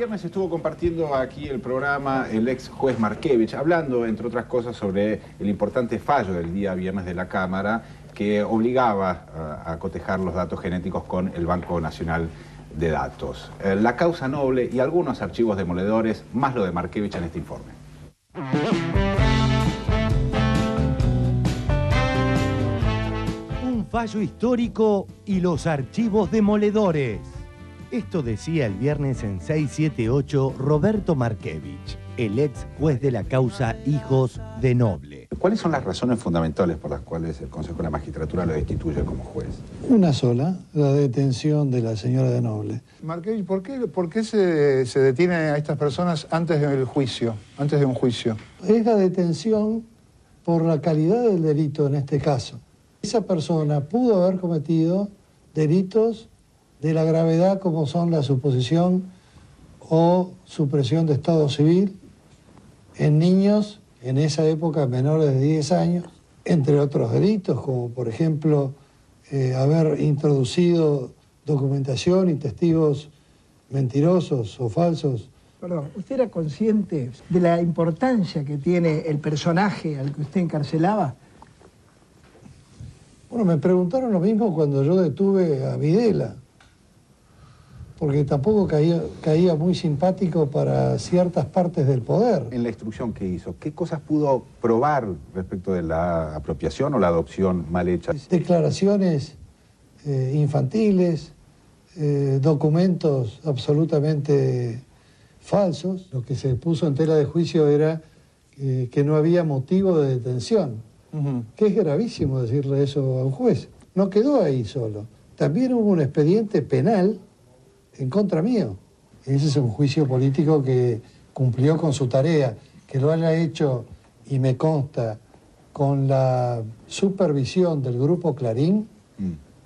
viernes estuvo compartiendo aquí el programa el ex juez Markevich, hablando, entre otras cosas, sobre el importante fallo del día viernes de la Cámara que obligaba a cotejar los datos genéticos con el Banco Nacional de Datos. La causa noble y algunos archivos demoledores, más lo de Markevich en este informe. Un fallo histórico y los archivos demoledores. Esto decía el viernes en 678 Roberto Markevich, el ex juez de la causa Hijos de Noble. ¿Cuáles son las razones fundamentales por las cuales el Consejo de la Magistratura lo destituye como juez? Una sola, la detención de la señora de Noble. Markevich, ¿por qué se detiene a estas personas antes del juicio, antes de un juicio? Es la detención por la calidad del delito en este caso. Esa persona pudo haber cometido delitos de la gravedad como son la suposición o supresión de estado civil en niños en esa época menores de 10 años, entre otros delitos, como por ejemplo haber introducido documentación y testigos mentirosos o falsos. Perdón, ¿usted era consciente de la importancia que tiene el personaje al que usted encarcelaba? Bueno, me preguntaron lo mismo cuando yo detuve a Videla, porque tampoco caía muy simpático para ciertas partes del poder. En la instrucción que hizo, ¿qué cosas pudo probar respecto de la apropiación o la adopción mal hecha? Declaraciones infantiles, documentos absolutamente falsos. Lo que se puso en tela de juicio era que no había motivo de detención, que es gravísimo decirle eso a un juez. No quedó ahí solo. También hubo un expediente penal en contra mío. Ese es un juicio político que cumplió con su tarea. Que lo haya hecho, y me consta, con la supervisión del Grupo Clarín,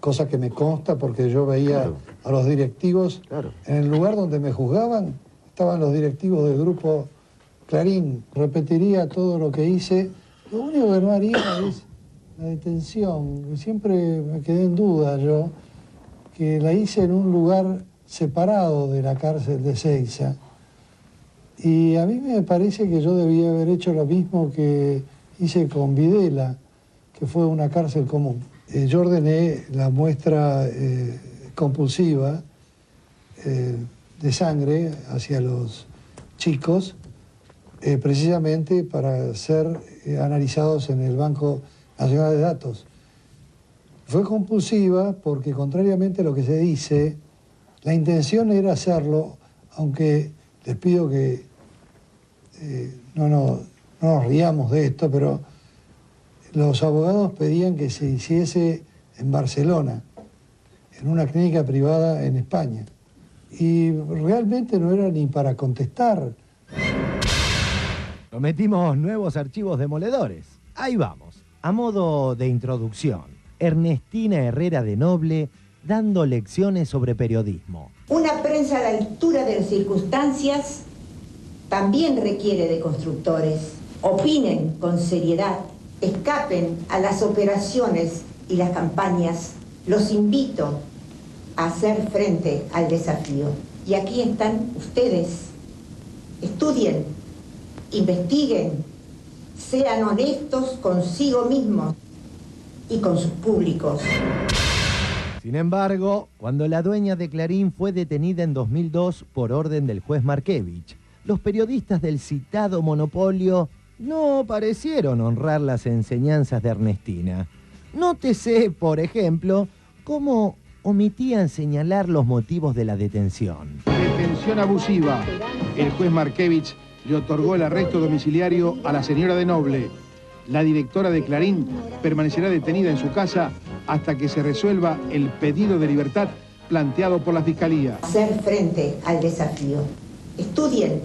cosa que me consta porque yo veía a los directivos, en el lugar donde me juzgaban, estaban los directivos del Grupo Clarín. Repetiría todo lo que hice. Lo único que no haría es la detención. Siempre me quedé en duda yo, que la hice en un lugar separado de la cárcel de Seiza. Y a mí me parece que yo debía haber hecho lo mismo que hice con Videla, que fue una cárcel común. Yo ordené la muestra compulsiva de sangre hacia los chicos, precisamente para ser analizados en el Banco Nacional de Datos. Fue compulsiva porque, contrariamente a lo que se dice, la intención era hacerlo, aunque les pido que no nos riamos de esto, pero los abogados pedían que se hiciese en Barcelona, en una clínica privada en España. Y realmente no era ni para contestar. Cometimos nuevos archivos demoledores. Ahí vamos. A modo de introducción, Ernestina Herrera de Noble dando lecciones sobre periodismo. Una prensa a la altura de las circunstancias también requiere de constructores. Opinen con seriedad, escapen a las operaciones y las campañas. Los invito a hacer frente al desafío. Y aquí están ustedes. Estudien, investiguen, sean honestos consigo mismos y con sus públicos. Sin embargo, cuando la dueña de Clarín fue detenida en 2002 por orden del juez Markevich, los periodistas del citado monopolio no parecieron honrar las enseñanzas de Ernestina. Nótese, por ejemplo, cómo omitían señalar los motivos de la detención. Detención abusiva. El juez Markevich le otorgó el arresto domiciliario a la señora de Noble. La directora de Clarín permanecerá detenida en su casa hasta que se resuelva el pedido de libertad planteado por la Fiscalía. Hacer frente al desafío. Estudien,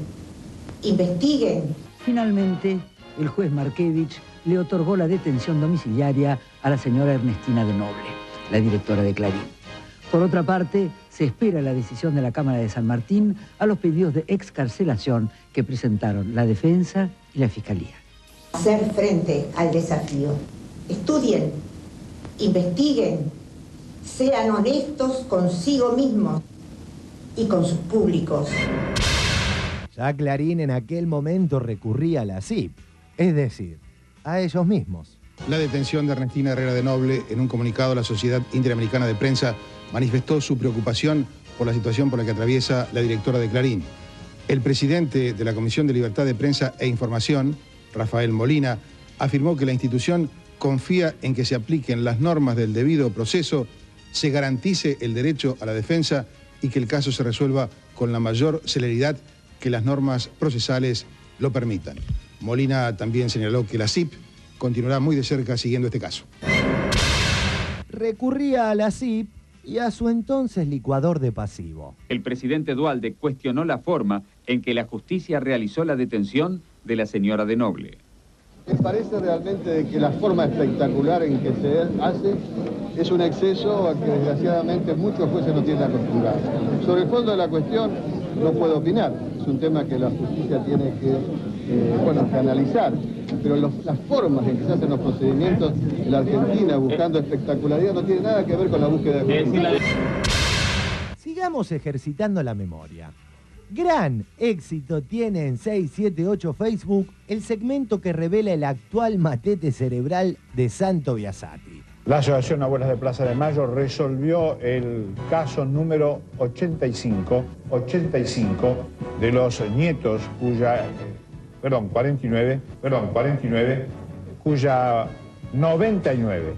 investiguen. Finalmente, el juez Markevich le otorgó la detención domiciliaria a la señora Ernestina de Noble, la directora de Clarín. Por otra parte, se espera la decisión de la Cámara de San Martín a los pedidos de excarcelación que presentaron la defensa y la Fiscalía. Hacer frente al desafío. Estudien, investiguen, sean honestos consigo mismos y con sus públicos. Ya Clarín en aquel momento recurría a la CIP, es decir, a ellos mismos. La detención de Ernestina Herrera de Noble, en un comunicado, la Sociedad Interamericana de Prensa manifestó su preocupación por la situación por la que atraviesa la directora de Clarín. El presidente de la Comisión de Libertad de Prensa e Información, Rafael Molina, afirmó que la institución confía en que se apliquen las normas del debido proceso, se garantice el derecho a la defensa y que el caso se resuelva con la mayor celeridad que las normas procesales lo permitan. Molina también señaló que la CIP continuará muy de cerca siguiendo este caso. Recurría a la CIP y a su entonces licuador de pasivo. El presidente Duhalde cuestionó la forma en que la justicia realizó la detención de la señora de Noble. Me parece realmente de que la forma espectacular en que se hace es un exceso a que desgraciadamente muchos jueces no tienen acostumbrados. Sobre el fondo de la cuestión no puedo opinar, es un tema que la justicia tiene que analizar, pero las formas en que se hacen los procedimientos en la Argentina buscando espectacularidad no tiene nada que ver con la búsqueda de justicia. Sigamos ejercitando la memoria. Gran éxito tiene en 678 Facebook el segmento que revela el actual matete cerebral de Santo Biasati. La Asociación Abuelas de Plaza de Mayo resolvió el caso número 85 de los nietos cuya, 49, cuya 99.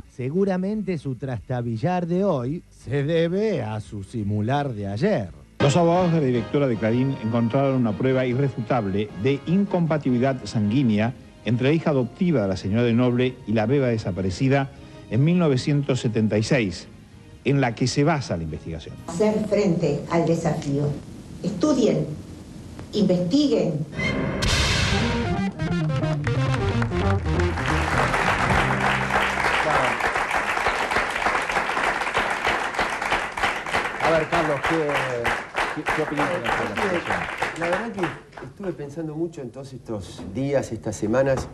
Seguramente su trastabillar de hoy se debe a su simular de ayer. Los abogados de la directora de Clarín encontraron una prueba irrefutable de incompatibilidad sanguínea entre la hija adoptiva de la señora de Noble y la beba desaparecida en 1976, en la que se basa la investigación. Hacer frente al desafío. Estudien, investiguen. A ver, Carlos, ¿qué opinión tenés? La verdad que estuve pensando mucho en todos estos días, estas semanas,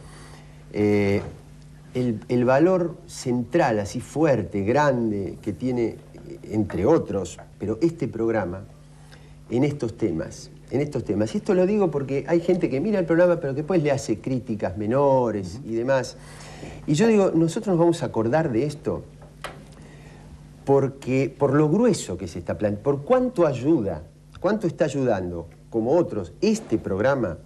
el valor central, así fuerte, grande, que tiene, entre otros, pero este programa, en estos temas. Y esto lo digo porque hay gente que mira el programa, pero que después le hace críticas menores y demás. Y yo digo, nosotros nos vamos a acordar de esto porque por lo grueso que se está planteando, por cuánto ayuda, cuánto está ayudando, como otros, este programa,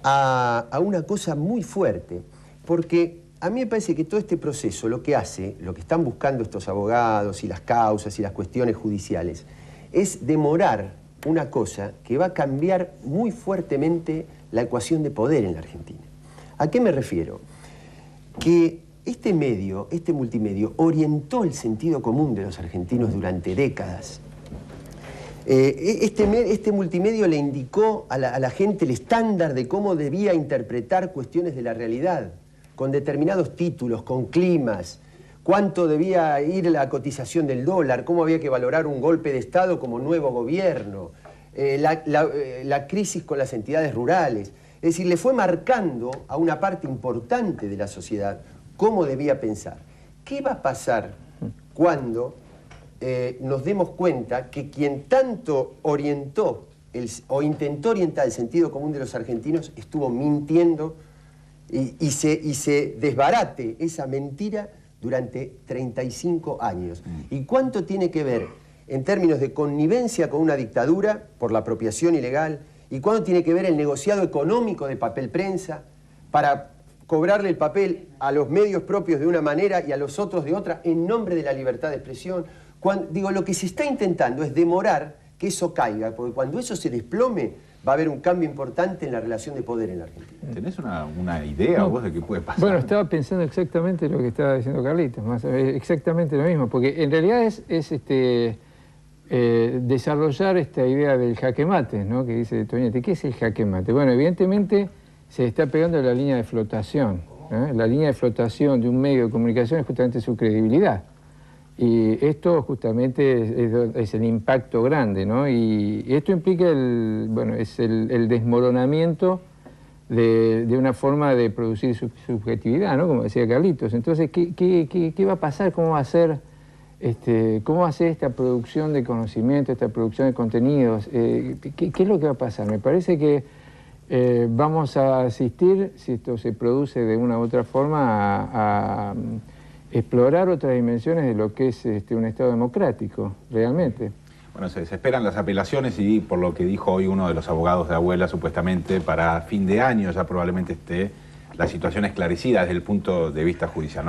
a una cosa muy fuerte. Porque a mí me parece que todo este proceso lo que hace, lo que están buscando estos abogados y las causas y las cuestiones judiciales, es demorar una cosa que va a cambiar muy fuertemente la ecuación de poder en la Argentina. ¿A qué me refiero? Que este medio, este multimedio, orientó el sentido común de los argentinos durante décadas. Este multimedio le indicó a la gente el estándar de cómo debía interpretar cuestiones de la realidad, con determinados títulos, con climas, cuánto debía ir la cotización del dólar, cómo había que valorar un golpe de Estado como nuevo gobierno, la crisis con las entidades rurales. Es decir, le fue marcando a una parte importante de la sociedad cómo debía pensar. ¿Qué va a pasar cuando nos demos cuenta que quien tanto orientó o intentó orientar el sentido común de los argentinos estuvo mintiendo y se desbarate esa mentira durante 35 años? ¿Y cuánto tiene que ver en términos de connivencia con una dictadura por la apropiación ilegal? ¿Y cuánto tiene que ver el negociado económico de papel prensa para cobrarle el papel a los medios propios de una manera y a los otros de otra en nombre de la libertad de expresión? Digo, lo que se está intentando es demorar que eso caiga, porque cuando eso se desplome va a haber un cambio importante en la relación de poder en la Argentina. ¿Tenés una idea vos de qué puede pasar? Bueno, estaba pensando exactamente lo que estaba diciendo Carlitos, exactamente lo mismo, porque en realidad es desarrollar esta idea del jaque mate, ¿no?, que dice Toñetti. ¿Qué es el jaque mate? Bueno, evidentemente se está pegando la línea de flotación. La línea de flotación de un medio de comunicación es justamente su credibilidad. Y esto justamente es el impacto grande, ¿no? Y esto implica el desmoronamiento de una forma de producir subjetividad, ¿no?, como decía Carlitos. Entonces, ¿qué va a pasar? ¿Cómo va a ser ¿Cómo hacer esta producción de conocimiento, esta producción de contenidos? ¿Qué es lo que va a pasar? Me parece que vamos a asistir, si esto se produce de una u otra forma, a explorar otras dimensiones de lo que es un Estado democrático, realmente. Bueno, se esperan las apelaciones y por lo que dijo hoy uno de los abogados de Abuela, supuestamente para fin de año ya probablemente esté la situación esclarecida desde el punto de vista judicial.